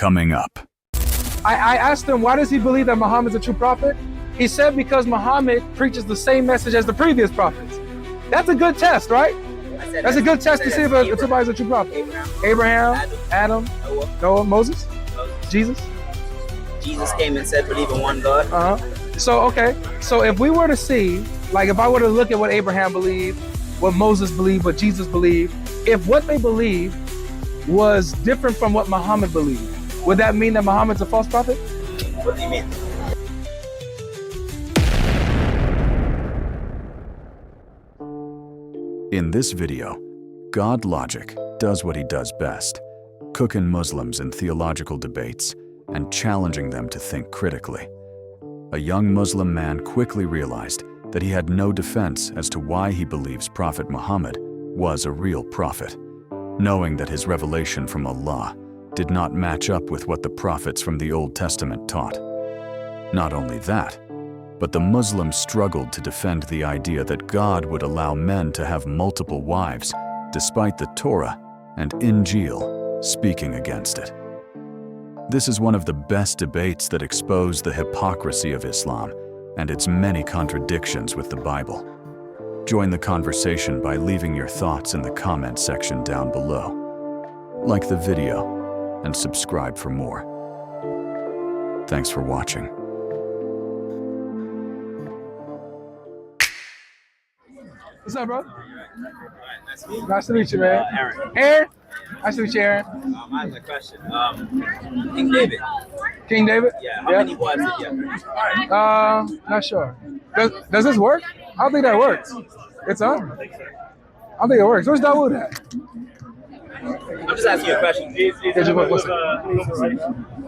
coming up. I asked him, why does he believe that Muhammad's a true prophet? He said because Muhammad preaches the same message as the previous prophets. That's a good test, right? That's a good test to see if somebody's a true prophet. Abraham, Adam, Noah, Moses, Jesus. Jesus came and said, believe in one God. So, okay. So if we were to see, like if I were to look at what Abraham believed, what Moses believed, what Jesus believed, if what they believed was different from what Muhammad believed, would that mean that Muhammad's a false prophet? What do you mean? In this video, GodLogic does what he does best, cooking Muslims in theological debates and challenging them to think critically. A young Muslim man quickly realized that he had no defense as to why he believes Prophet Muhammad was a real prophet, knowing that his revelation from Allah did not match up with what the prophets from the Old Testament taught. Not only that, but the Muslims struggled to defend the idea that God would allow men to have multiple wives, despite the Torah and Injil speaking against it. This is one of the best debates that expose the hypocrisy of Islam and its many contradictions with the Bible. Join the conversation by leaving your thoughts in the comment section down below. Like the video and subscribe for more. Thanks for watching. What's up, bro? Nice to meet you, man. Aaron. Aaron? Nice to meet you, Aaron. I have a question. King David. King David? Yeah. How many wives did he have? Not sure. Does this work? I don't think that works. It's on? I don't think it works. Where's Dawah at? I'm just asking you a question.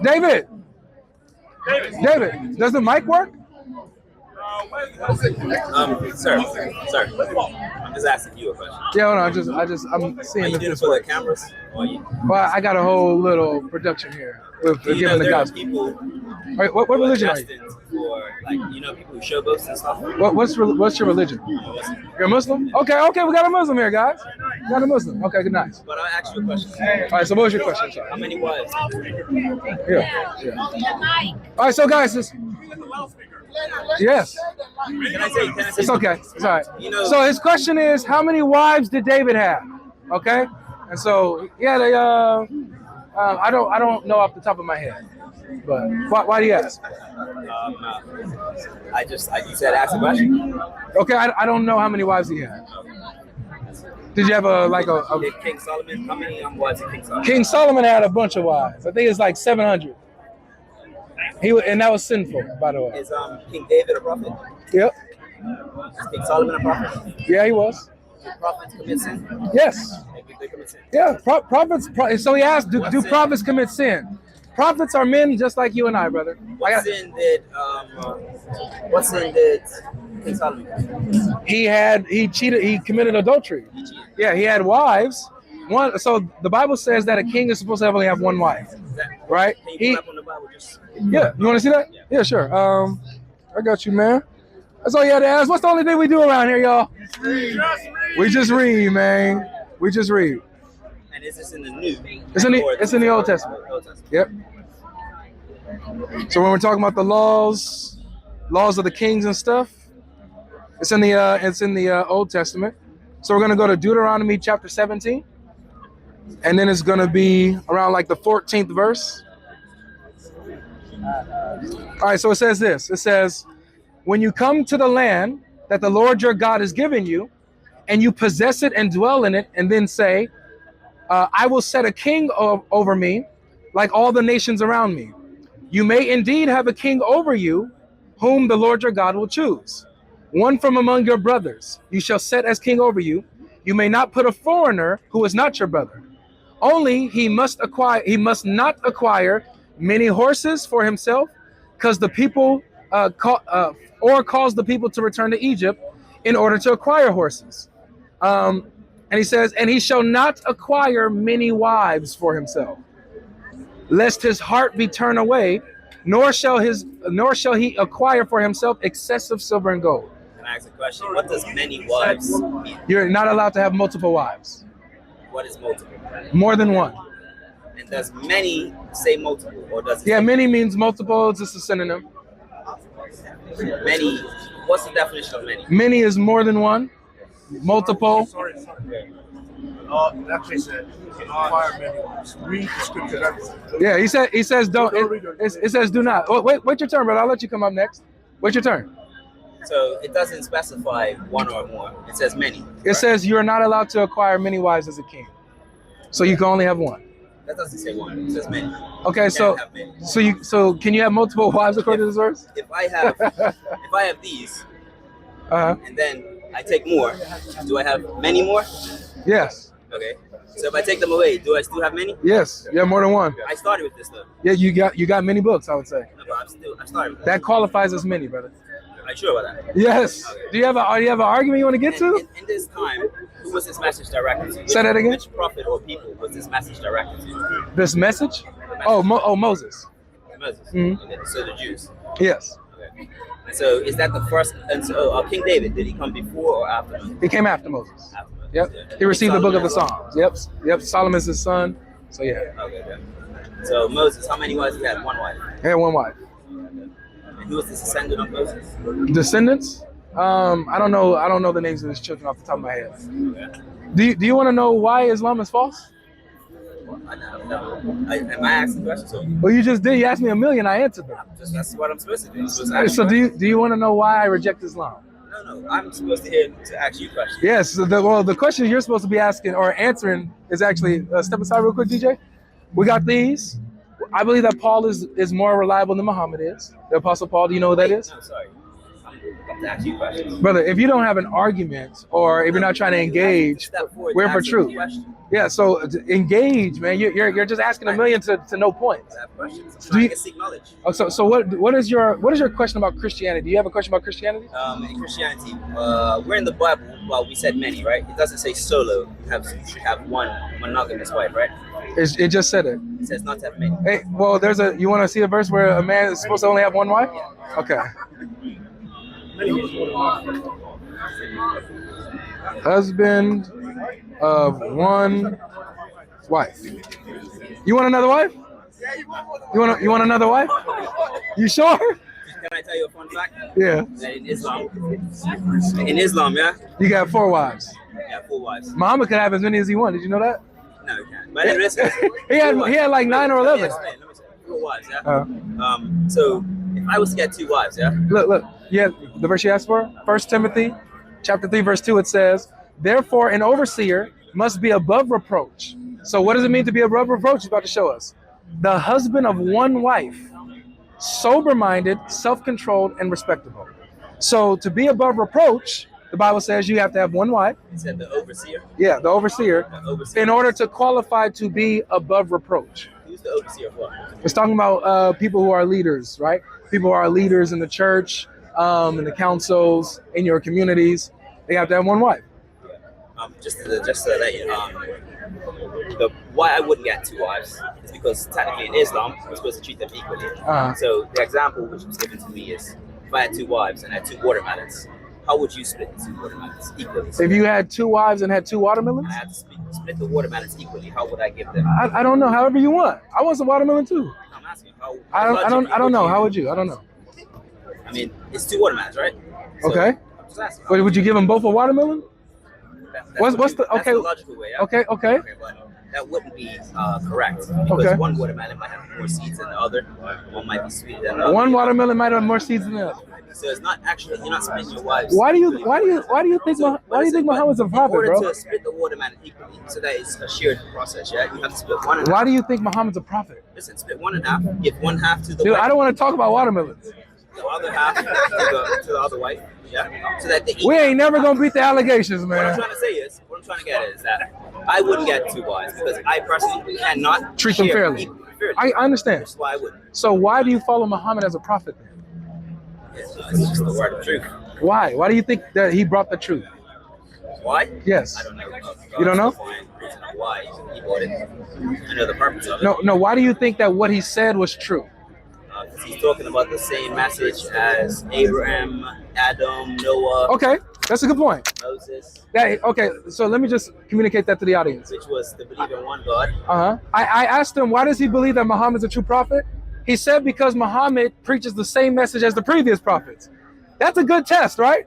David! David, does the mic work? Sir, I'm just asking you a question. Yeah, hold on. I'm seeing Are you if doing it this for the works. cameras? Well, I got a whole little production here with giving the there are gospel. people All right, what religion are you? destined for, like, people who showboats and stuff. What's your religion? You're a Muslim? Okay, we got a Muslim here, guys. We got a Muslim. Okay, good, nice. But I'll ask you a question. All right, so what was your question? Sorry. How many wives? Yeah. All right, so guys, yes. Can I say It's okay. It's all right. know- So his question is, how many wives did David have? Okay, and so yeah, they I don't know off the top of my head, but why do you ask? You said ask a question. Okay, I don't know how many wives he had. Did you have Did King Solomon? How many wives did King Solomon? King Solomon had a bunch of wives. I think it's like 700. And that was sinful, by the way. Is King David a prophet? Yep. Is King Solomon a prophet? Yeah, he was. Did prophets commit sin? Yes. Did they commit sin? Yeah. Prophets. So he asked, do prophets commit sin? Prophets are men just like you and I, brother. What sin did King Solomon commit? He cheated. He committed adultery. He cheated. Yeah, he had wives. One. So the Bible says that a king is supposed to only have one wife, right? Can you pull up on the Bible just? Yeah. You want to see that? Yeah, sure. I got you, man. That's all you had to ask. What's the only thing we do around here, y'all? We just read, man. We just read. And is this in the New? It's in the Old Testament. Yep. So when we're talking about the laws of the kings and stuff, it's in the Old Testament. So we're gonna go to Deuteronomy chapter 17, and then it's gonna be around like the 14th verse. All right. So it says this. It says, when you come to the land that the Lord your God has given you, and you possess it and dwell in it, and then say, I will set a king over me, like all the nations around me. You may indeed have a king over you, whom the Lord your God will choose. One from among your brothers you shall set as king over you. You may not put a foreigner who is not your brother. Only he must not acquire many horses for himself, because the people cause the people to return to Egypt in order to acquire horses. And he says, and he shall not acquire many wives for himself, lest his heart be turned away, nor shall he acquire for himself excessive silver and gold. Can I ask a question? What does many wives mean? You're not allowed to have multiple wives. What is multiple? More than one. And does many say multiple, or does it Yeah, say many means multiple. It's just a synonym. many? What's the definition of many? Many is more than one. Multiple. Sorry. Actually said, acquire many wives. Read the scripture. Yeah, he says don't. It says do not. Oh, wait your turn, brother. I'll let you come up next. Wait your turn. So it doesn't specify one or more. It says many. It says you're not allowed to acquire many wives as a king. So you can only have one. That doesn't say one. It says many. Okay, You so can't have many. so can you have multiple wives according to this verse? If I have these, Uh-huh. and then I take more, do I have many more? Yes. Okay. So if I take them away, do I still have many? Yes. You have more than one. I started with this though. Yeah, you got many books, I would say. No, but I started with That qualifies as many, brother. Are you sure about that? Yes. Do you have an argument you want to get to? In this time, who was this message directed to? Say that again? Which prophet or people was this message directed to? This message? Oh, Moses. Moses. Mhm. Okay, so the Jews. Yes. Okay. And so is that the first? And so King David, did he come before or after Moses? He came after Moses. After Moses, Yep. yeah. He received the book of the Solomon as Psalms. Yep. Solomon's his son. So yeah. well? Okay. Okay. So Moses, how many wives he had? One wife. He had one wife. And who was the descendant of Moses? Descendants? I don't know the names of his children off the top of my head. Okay. Do you want to know why Islam is false? Am I asking questions? Or Well, you just did. You asked me a million. I answered them. that's what I'm supposed to do. I'm supposed to ask So you do you want to know why I reject Islam? No. I'm supposed to ask you questions. Yes. So the question you're supposed to be asking or answering is actually step aside real quick, DJ. We got these. I believe that Paul is more reliable than Muhammad is. The Apostle Paul. Do you know who that is? No, sorry. I'm to ask you questions. Brother, if you don't have an argument or if you're not trying to engage, we're for truth. Yeah, so engage, man. You're just asking a million to no point. I have questions. I'm Do trying you- to seek knowledge. Oh, so what is your question about Christianity? Do you have a question about Christianity? In Christianity, we're in the Bible. Well, we said many, right? It doesn't say solo. You should have one monogamous wife, right? It just said it. It says not to have many. Hey, well, you want to see a verse where a man is supposed to only have one wife? Okay. Husband of one wife. You want another wife? You want another wife? You sure? Can I tell you a fun fact? Yeah. That in Islam, yeah, You got 4 wives. yeah, 4 wives. Muhammad could have as many as he wanted. Did you know that? No, you can't. But anyway, he had like 9 or 11. Let me explain. 4 wives, yeah. So if I was to get 2 wives, yeah. Look. Yeah, the verse you asked for, 1 Timothy chapter 3, verse 2, it says, therefore an overseer must be above reproach. So what does it mean to be above reproach? He's about to show us. The husband of one wife, sober-minded, self-controlled, and respectable. So to be above reproach, the Bible says you have to have one wife. It said the overseer. Yeah, the overseer. The overseer. In order to qualify to be above reproach. Who's the overseer of what? It's talking about people who are leaders, right? People who are leaders in the church, in the councils, in your communities. They have to have one wife. Just to let you know, why I wouldn't get 2 wives is because technically in Islam we're supposed to treat them equally. So the example which was given to me is if I had 2 wives and I had 2 watermelons, how would you split the 2 watermelons equally? If you had 2 wives and had 2 watermelons, I had to split the watermelons equally. How would I give them? I don't know. However you want. I want some watermelon too. I'm asking how. I don't know. How would you? I don't know. I mean, it's 2 watermelons, right? So, Okay. I'm just asking. But would you give them both a watermelon? That's What's the- that's okay. the logical way? Yeah? Okay. But that wouldn't be correct because Okay. one watermelon might have more seeds than the other. One might be sweeter than the other. One watermelon might have more seeds than the other. So it's not actually you're not splitting your wives. Why do you think Muhammad's a prophet, In bro? order to split the watermelon equally, so that it's a shared process, yeah, you have to split one and a half. Why do you think Muhammad's a prophet? Listen, split 1 and a half. Give 1 half to the Dude, wife, I don't want to talk about watermelons. the other half to the other wife, yeah, so that they eat. We ain't never gonna beat the allegations, What I'm man. trying to say is, what I'm trying to get is that I wouldn't get 2 wives because I personally cannot Treat them share fairly. equally fairly. I understand. Which is why I wouldn't. So why do you follow Muhammad as a prophet then? It's just the word of truth. Why? Why do you think that he brought the truth? Why? Yes. I don't know. You don't know? Why he brought it? I know the purpose of it. No. Why do you think that what he said was true? Because he's talking about the same message as Abraham, Adam, Noah. Okay, That's a good point. Moses, Okay, so let me just communicate that to the audience. which was to believe in one God. I asked him, why does he believe that Muhammad's a true prophet? He said because Muhammad preaches the same message as the previous prophets. That's a good test, right?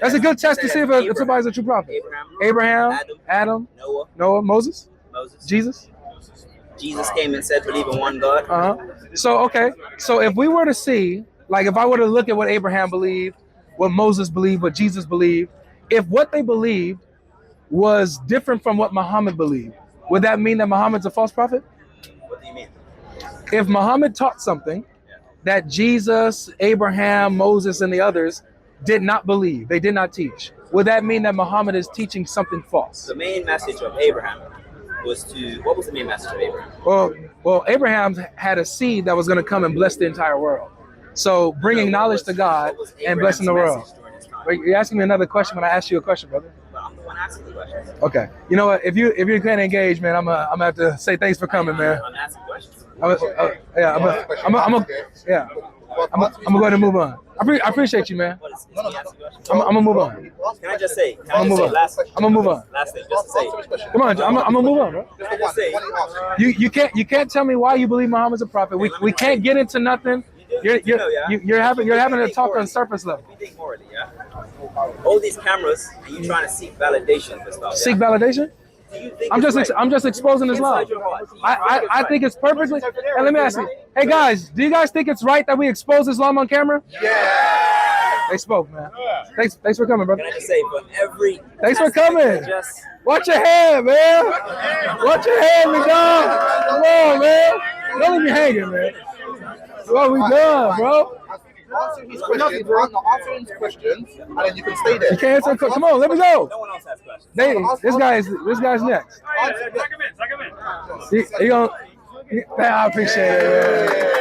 That's a good test to see if somebody's a true prophet. Abraham, Adam, Noah, Moses, Jesus. Jesus came and said, believe in one God. So, okay. So if we were to see, like if I were to look at what Abraham believed, what Moses believed, what Jesus believed, if what they believed was different from what Muhammad believed, would that mean that Muhammad's a false prophet? What do you mean? If Muhammad taught something that Jesus, Abraham, Moses, and the others did not believe, they did not teach, would that mean that Muhammad is teaching something false? The main message of Abraham was what was the main message of Abraham? Well, Abraham had a seed that was going to come and bless the entire world. So bringing knowledge to God and blessing the world. Wait, you're asking me another question when I asked you a question, brother. Well, I'm the one asking the questions. Okay. You know what? If you're going to engage, man, I'm gonna have to say thanks for coming, man. I'm asking questions. I'm gonna go ahead and move on. I appreciate you, man. I'm gonna move on. Can I just say? I'm gonna move on. Last thing, just to say. Come on, I'm gonna move on, bro. Can I just say? You can't tell me why you believe Muhammad's a prophet. We can't get into nothing. You're having a talk on surface level. You think morally, yeah? All these cameras, and you trying to seek validation for stuff. Seek validation? Do you think I'm just exposing Islam. I think it's perfectly. And let me ask you, hey guys, do you guys think it's right that we expose Islam on camera? Yeah. They spoke, man. Thanks for coming, brother. Can I just say, for every Thanks for coming. Watch your head, man. Watch your head, me dog. Come on, man. Don't leave me hanging, man. What we done, bro? Answer his questions, and then you can stay there. You can't answer. Come on, let me go. No one else has questions. This guy's next. You gonna? I appreciate it.